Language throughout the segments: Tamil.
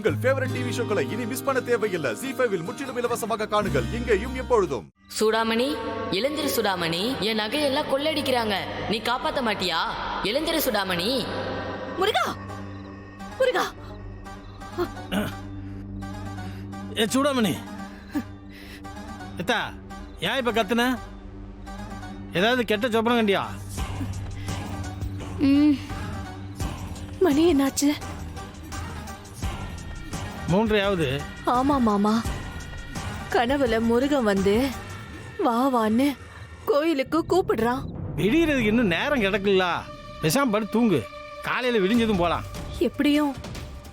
உங்கள் ஃபேவரட் டிவி ஷோக்களை இனி மிஸ் பண்ண தேவையில்லை. ZEE5 இல் முற்றிலும் இலவசமாக காணுங்கள். இங்கேயும் எப்பொழுதும். சூடாமணி, எழுந்திரு சூடாமணி. என் நகையெல்லாம் கொள்ளடிக்கிறாங்க. நீ காப்பாத்த மாட்டியா? எழுந்திரு சூடாமணி. முருகா, முருகா. ஏ சூடாமணி, எத்தா ஏன் இப்ப கத்துன? ஏதாவது கெட்ட சொப்பனம் கண்டியா? மணி என்னாச்சு? 3 ஆமா மாமா, கனவுல முருகன் வந்து வா வான்னு கோயிலுக்கு கூப்பிடுறான். விடியறதுக்கு இன்னும் நேரம் கிடக்குல்ல, பேசாம படுத்து தூங்கு. காலையில விடிஞ்சதும் போலாம். எப்படியும்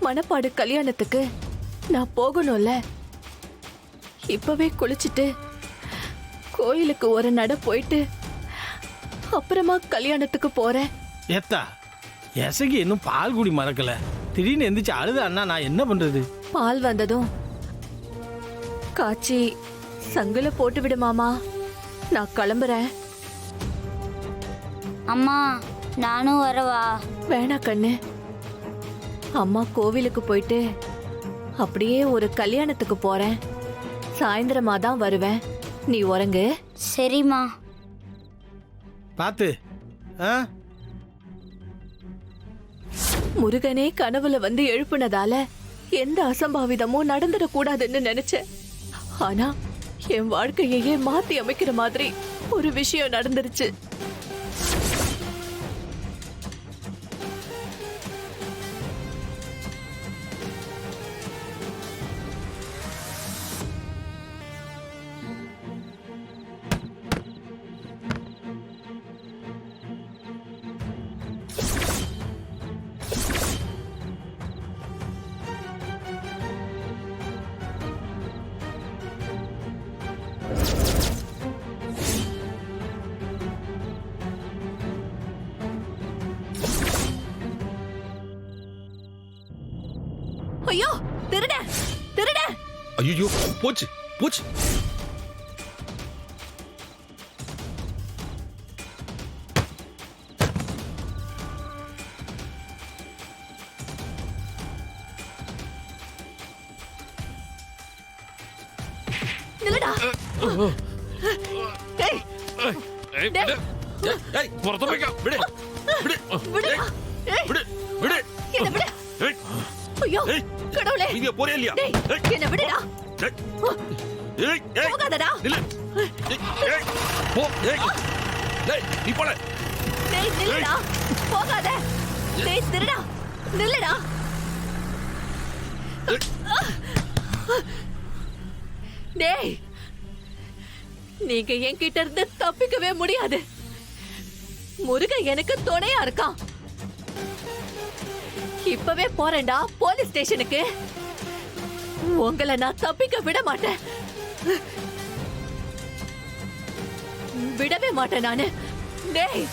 மணப்பாடு கல்யாணத்துக்கு நான் போகணும்ல. இப்பவே குளிச்சுட்டு கோயிலுக்கு ஒரு நட போயிட்டு அப்புறமா கல்யாணத்துக்கு போறேன். ஏத்தா எசகி இன்னும் பால் குடி மறக்கல. திடீர்னு எந்திரிச்சு அழுத அண்ணா, நான் என்ன பண்றது? பால் வந்ததும் காய்ச்சி சங்குல போட்டு விடு மாமா. நான் கிளம்புறேன். அம்மா நானும் வரவா? வேணா கண்ணு, அம்மா கோவிலுக்கு போயிட்டு அப்படியே ஒரு கல்யாணத்துக்கு போறேன். சாயந்தரமா தான் வருவேன். நீ உறங்கு. சரிம்மா. பாத்து. முருகனே கனவுல வந்து எழுப்புனதால எந்த அசம்பாவிதமும் நடந்துடக்கூடாதுன்னு நினைச்சேன். ஆனா என் வாழ்க்கையே மாத்தி அமைக்கிற மாதிரி ஒரு விஷயம் நடந்துருச்சு. ஐயோ, திருட திருட. ஐயோ, போச்சு போச்சு. நில்லுடா. டேய், டேய். ஏய், புறத்து போய்க்க. விடு விடு விடுடா. ஏய், விடு விடு. என்ன விடு. ஏய், ஐயோ, ஏய், கடவுளே. நீங்க போறே இல்லையா? டேய், என்ன விடுடா. ஏய், ஏய், ஏய், போகாதடா. நில்லு. ஏய், போ. ஏய், டேய், நீ போல. டேய், நில்லுடா. போகாத. டேய், திருடா. நில்லுடா. டேய், நீங்க என்கிட்ட இருந்து தப்பிக்கவே முடியாது. முருகன் எனக்கு துணையா இருக்கான். இப்பவே போறேன்டா போலீஸ் ஸ்டேஷனுக்கு. உங்களை நான் தப்பிக்க விட மாட்டேன். விடவே மாட்டேன் நானு. டேய்,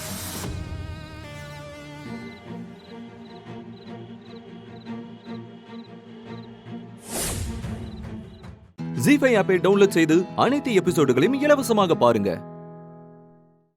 ZEE5 ஆப்பை டவுன்லோட் செய்து அனைத்து எபிசோடுகளையும் இலவசமாக பாருங்க.